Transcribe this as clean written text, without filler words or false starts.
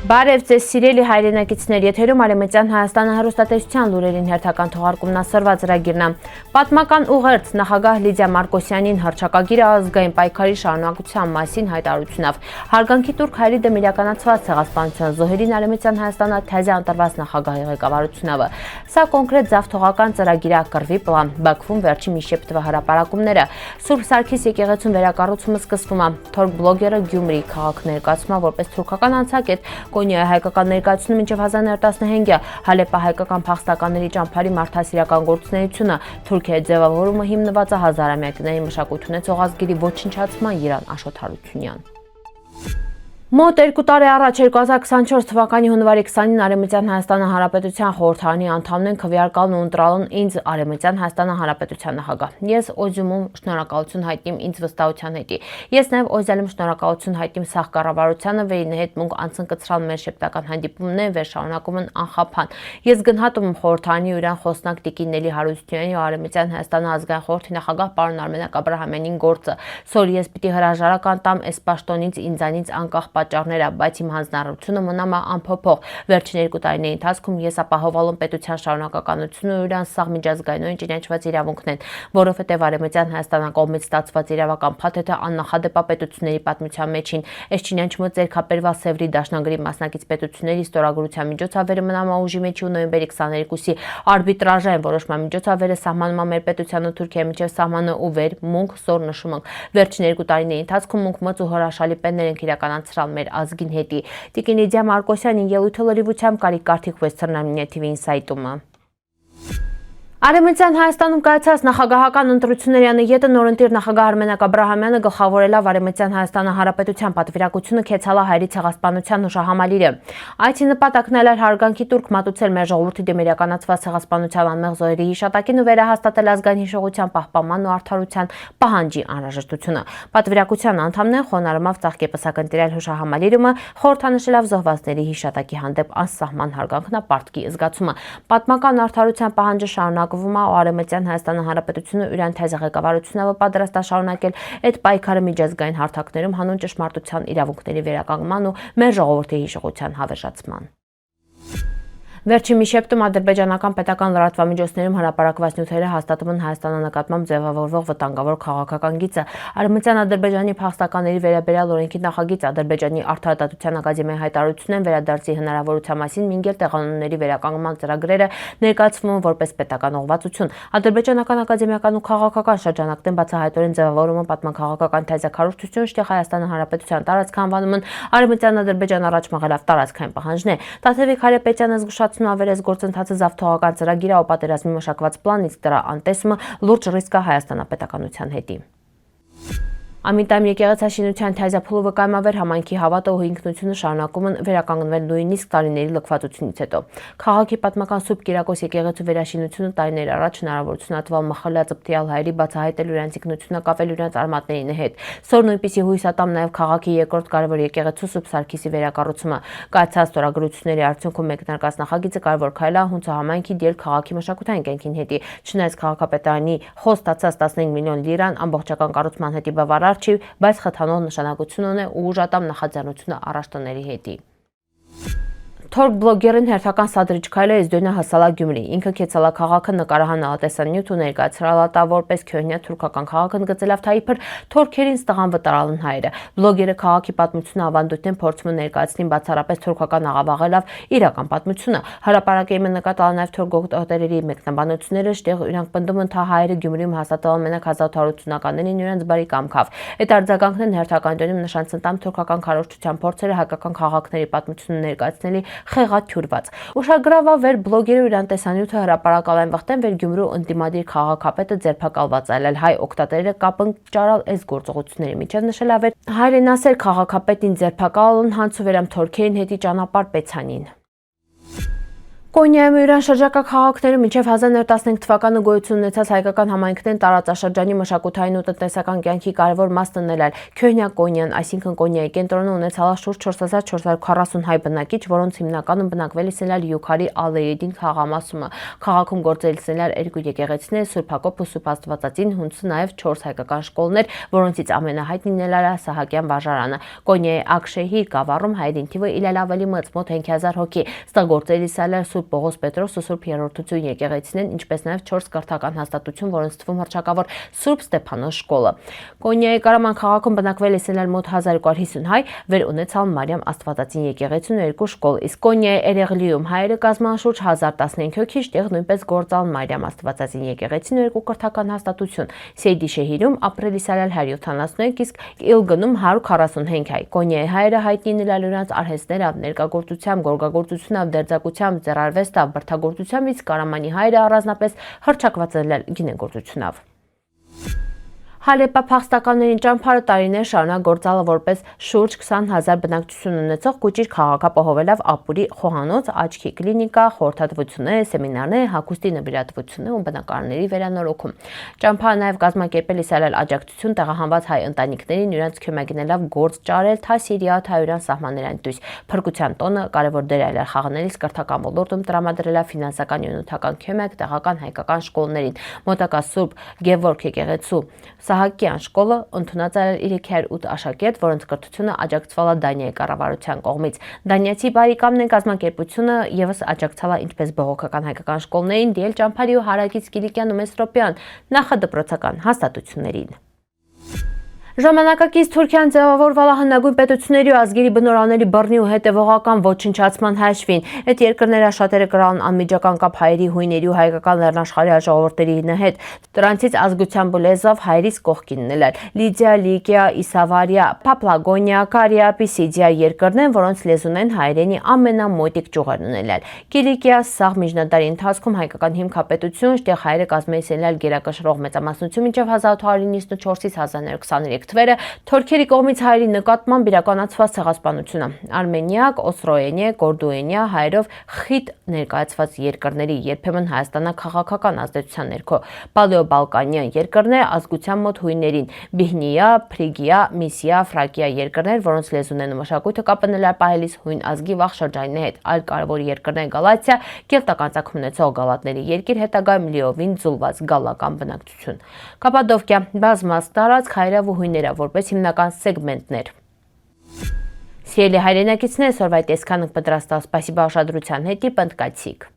Բարև ձեզ սիրելի հայրենակիցներ, եթերում Արևմտյան Հայաստանը հեռուստատեսության լուրերին հերթական թողարկումն ասրված ծրագիրն է։ Պատմական ուղերձ նախագահ Լիդիա Մարկոսյանին հռչակագիրը ազգային պայքարի շարունակության մասին հայտարարությունով։ Հարգանքի տուրք հայերի դեմ իրականացված ցեղասպանության զոհերին Արևմտյան Հայաստանը թեզի ընտրված նախագահի ղեկավարությունով։ Սա կոնկրետ ձավթողական ծրագիր է կռվի պլան։ Բաքվում վերջին մի շաբաթվա հրապարակումները։ Սուրբ Սարգիս եկեղեցուն վերակառուցումը սկսվում է։ Թորք բլոգերը Գյումրի քաղաք ներկայացումը որպես թուրքական անցակետ Կոնյայի հայկական ներկայացումը մինչև 1915-ը, Հալեպա հայկական փախստականների ճամփարի մարդասիրական գործունեությունը, Թուրքիայի ձևավորումը հիմնված է հազարամյակների մշակույթ ունեցող ազգերի ոչնչացման Երան Աշոտ Մոտ 2 տարի առաջ 2024 թվականի հունվարի 20-ին Արևմտյան Հայաստանը Հանրապետության խորհրդարանի անդամն են քվեարկալն ու ընտրալն ինձ Արևմտյան Հայաստանը Հանրապետության նախագահ։ Ես Օզյումում շնորհակալություն հայտնիմ ինձ վստահության հետի։ Ես նաև Օզյալում շնորհակալություն հայտնիմ սահ կառավարությանը վերին հետ մունք անցնկցրալ մեր շեփտական հանդիպումներն վեր շարունակում են անխափան։ Ես գնահատում եմ խորհրդարանի ուրան խոսնակ Տիկին Նելի Հարությունյանի ու Արևմտյան Հայաստանը ազգային խորհրդի նախագահ պարոն Արմենակ Աբրահամյանին գործը։ Սոր ես պիտի հրաժարական տամ այս պաշտոնից ինձանից անկախ պատճառները, բայց իմ հանձնառությունը մնում է անփոփոխ։ Վերջին 2 տարիների ընթացքում ես ապահովալու եմ պետության շարունակականությունը ու իրան սաղ միջազգայինորեն ճանաչված իրավունքն են, որովհետև Արևմտյան Հայաստանի կողմից ստացված իրավական փաթեթը աննախադեպ է պետությունների պատմության մեջին։ Այս ճանաչումը ձեռքաբերված Սևրի դաշնագրի մասնակից պետությունների ստորագրության միջոցավերը մնում է ուժի մեջ ու նոյեմբերի 22-ի արբիտրաժային որոշման միջոցավերը սահմանում է մեր պետության ու Թուրքիայի միջև սահմանը ու վեր մունք սոր նշում ենք։ Վերջին 2 տարիների ընթացքում մունք մծ ու հրաշալի պեններ ենք իրականացրել մեր ազգին հետի։ Տիկին Լիդիա Մարկոսյանին ելույթը լրիվությամբ կարիք կարդիք Western TV ինսայթում է։ Արևմտյան Հայաստանում կայացած նախագահական ընտրությունների անհետը նորընտիր նախագահ Արմենակ Աբրահամյանը գլխավորելով Արևմտյան Հայաստանի Հանրապետության պատվիրակությունը քեցալա հայերի ցեղասպանության հուշահամալիրը։ Այցի նպատակն էր հարգանքի տուրք մատուցել մեր ժողովրդի դեմ իրականացված ցեղասպանության անմեղ զոհերի հիշատակին ու վերահաստատել ազգային հիշողության պահպանման ու արդարության պահանջի անհրաժեշտությունը։ Պատվիրակության անդամներն խոնարհումով ծաղկեպսակ ընտրել հուշահամալիրումը, խորհրդանշելով զոհվածների հիշատակի հանդեպ անսահման հարգանքն ապարտքի զգացումը։ Պատմական արդարության պահանջը շարունակվում է ու Արևմտյան Հայաստանի Հանրապետությունը իրեն թեզի ղեկավարությունով պատրաստ է շարունակել այդ պայքարը միջազգային հարթակներում հանուն ճշմարտության իրավունքների վերականգնման ու մեր ժողովրդի հիշողության հավերժացման։ Վերջին մի շաբաթում ադրբեջանական պետական լրատվամիջոցներում հրապարակված նյութերը հաստատում են Հայաստանի նկատմամբ ձևավորվող վտանգավոր քաղաքական գիծը։ Արևմտյան Ադրբեջանի փախստականների վերաբերյալ օրենքի նախագիծ Ադրբեջանի Արդարադատության ակադեմիայի հայտարարությունն վերադարձի հնարավորության մասին մինգել տեղանունների վերականգնման ծրագրերը ներկայացվում են որպես պետական ուղղվածություն։ Ադրբեջանական ակադեմիական ու քաղաքական շրջանակներն բացահայտորեն ձևավորում են պատմաքաղաքական թեզակառուցություն, շտեղ Հայաստանի Հանրապետության տարածք անվանում են Արևմտյան Ադրբեջան առաջ մղելով տարածքային պահանջներ։ Տաթևիկ Հարապետյանը զգուշացնում ավերես գործընթացը զավթողական ծրագիրը ու պատերազմի մշակված պլանից դրա անտեսումը լուրջ ռիսկ է Հայաստանապետականության հետի։ Ամիտամ եկեղեցաշինության թեզափուլը վկայմավեր համայնքի հավատը ու ինքնությունը շարունակում են վերականգնվել նույնիսկ տարիների լքվածությունից հետո։ Քաղաքի պատմական Սուրբ Կիրակոս եկեղեցու վերաշինությունը տարիներ առաջ հնարավորություն ատվալ մխլած պտիալ հայերի բացահայտել իրենց ինքնությունը կապել իրենց արմատների հետ։ Սոր նույնպիսի հույս ատամ նաև քաղաքի երկրորդ կարևոր եկեղեցու Սուրբ Սարգիսի վերակառուցումը։ Կայացած ստորագրությունների արդյունքում մեկնարկած նախագիծը կարևոր քայլ է հունցա համայնքի դեր քաղաքի մշակութային կենքին հետի։ Չնայած քաղաքապետարանի խոստացած 15 միլիոն լիրան ամբողջական կառուցման հետի բավարար չի, բայց խթանող նշանակություն ունի ու ուժատամ նախաձեռնությունը առաջտների հետի։ Թորք բլոգերին հերթական սադրիչ քայլը Էզդոնյա հասալա Գյումրի։ Ինքը քեցալա քաղաքը նկարահանալ տեսանյութ ու ներկայացրել ատա որպես քյոհնյա թուրքական քաղաք ընդգծելով թայիփր թորքերին ստղան վտարալն հայերը։ Բլոգերը քաղաքի պատմությունը ավանդույթին փորձում է ներկայացնել բացառապես թուրքական աղավաղելով իրական պատմությունը։ Հրապարակեին նկատալ նաև թուրք գողտերերի մեկնաբանությունները, շտեղ իրանք պնդում են թա հայերը Գյումրիում հաստատել մենակ 1880-ականներին իրենց բարի կամքով։ Այդ արձագանքներն հերթական դեպքում նշանցնտամ թուրքական քարոզչության փորձերը հայկական քաղաքների պատմությունը ներկայացնելի խեղաթյուրված։ Ուշագրավավեր բլոգերը իրան տեսանյութը հրապարակալ այն վաղտեն վեր Գյումրու ընդդիմադիր քաղաքապետը ձերբակալված այլել հայ օկտատերերը կապն ճարալ այս գործողությունների միջև նշել ավեր հայրենասեր քաղաքապետին ձերբակալն հանցու վերամ թորքերին հետի ճանապարհ Պեցանին։ Կոնյայում իրան շրջակա քաղաքներում մինչև 1915 թվականը գոյություն ունեցած հայկական համայնքներն տարածաշրջանի մշակութային ու տնտեսական կյանքի կարևոր մասն են Քյոհնյա Կոնյան, այսինքն Կոնյայի կենտրոնը ունեցավ շուրջ 4440 հայ բնակիչ, որոնց հիմնականում բնակվել են Յուքարի Ալեյեդին խաղամասում։ Քաղաքում գործել են 2 եկեղեցիներ՝ Սուրբ Հակոբ ու Սուրբ Աստվածածին, հունցը նաև 4 հայկական շկոլներ, որոնցից ամենահայտնին է Սահակյան վարժարանը։ Կոնյայի Ակշեհիր գավառում հայերին թիվը իլել ավելի մեծ, մոտ 5000 հոգի։ Ստգործելիս Սուրբ Պողոս Պետրոս ու Սուրբ Երրորդություն եկեղեցիներն, ինչպես նաև 4 կրթական հաստատություն, որոնց թվում հռչակավոր Սուրբ Ստեփանոս շկոլը։ Կոնյայի Կարաման քաղաքում բնակվել է մոտ 1250 հայ, վեր ունեցալ Մարիամ Աստվածածին եկեղեցին ու 2 շկոլ, իսկ Կոնյայի Էրեղլիում հայերը կազման շուրջ 1015 հոգի, այդտեղ նույնպես գործալ Մարիամ Աստվածածին եկեղեցին ու 2 կրթական հաստատություն։ Սեյդի Շեհիրում ապրել 171, իսկ Իլգնում 145 հայ։ Կոնյայի հայերը հայտնի են իրենց արհեստներով, ներկայգործությամբ, գորգագործությունով, դերձակությամբ, ձեռարվեստով, բրդագործությամբ, իսկ Կարամանի հայերը առանձնապես հռչակված են գինեգործությունով։ Հալեպա փախստականներին ճամփարը տարիներ շարունակ գործալ որպես շուրջ 20,000 բնակչություն ունեցող Կուճիր քաղաքապահովելով ապուրի խոհանոց, աչքի կլինիկա, խորհրդատվություններ, սեմինարներ, հագուստի նվիրատվություններ ու բնակարանների վերանորոգում։ Ճամփարը նաև կազմակերպել աջակցություն տեղահանված հայ ընտանիքներին իրենց քյոմագինելով գործ ճարել Թա-Սիրիա-Թայուրան սահմաններային դույս։ Փրկության տոնը կարևոր դեր է խաղանելիս կրթական ոլորտում տրամադրելով ֆինանսական ու նյութական քյոմագ տեղական հայկական շկոլներին։ Մոտակա Սուրբ Գևորգ եկեղեցու Սահակյան շկոլը ընդունած է 308 աշակերտ, որոնց կրթությունը աջակցվել է Դանիայի կառավարության կողմից։ Դանիացի բարեկամն կազմակերպությունը եւս աջակցել է ինչպես բողոքական հայկական շկոլներին, դիել ճամփարի ու հարակից Կիլիկյան ու Մեսրոպյան նախադպրոցական հաստատություններին։ Ժամանակակից Թուրքիան ձևավորվել է հնագույն պետությունների ու ազգերի բնորանների բռնի ու հետևողական ոչնչացման հաշվին։ Այդ երկրները շատերը կրան անմիջական կապ հայերի, հույների ու հայկական լեռնաշխարհի ժողովուրդների հետ։ Դրանցից ազգությամբ ու լեզվով հայերից կողքինն են Լիդիա, Լիկիա, Իսավարիա, Փափլագոնիա, Կարիա, Պիսիդիա երկրներն են, որոնց լեզուն են հայերենի ամենամոտիկ ճյուղերն են։ Կիլիկիա սաղ միջնադարի ընթացքում հայկական հիմքապետություն, այդտեղ հայերը կազմեցին գերակշռող մեծամասնություն մինչև 1894-ից 1923 թվերը թուրքերի կողմից հայերի նկատմամբ իրականացված ցեղասպանությունը։ Արմենիակ, Օստրոենիա, Կորդուենիա հայերով խիտ ներկայացված երկրների երբեմն հայաստանաքաղաքական ազդեցության ներքո պալեոբալկանյան երկրներ ազգության մոտ հույներին, Բիհնիա, Փրիգիա, Միսիա, Ֆրակիա երկրներ, որոնց լեզուն են ու մշակույթը կապել պահելիս հույն ազգի վաղ շրջանի հետ։ Այլ կարևոր երկրներ Գալաթիա, կելտական ծագում ունեցող գալատների երկիր, հետագայում լիովին ձուլված գալական բնակչություն։ Կապադովկիա բազմաց տարածք հայերով ու հույներով որպես հիմնական սեգմենտներ։ Սիրելի հայրենակիցներ, այսօրվա տեսքանը պատրաստած, սպասիբա ուշադրության հետ, պնդկացիք։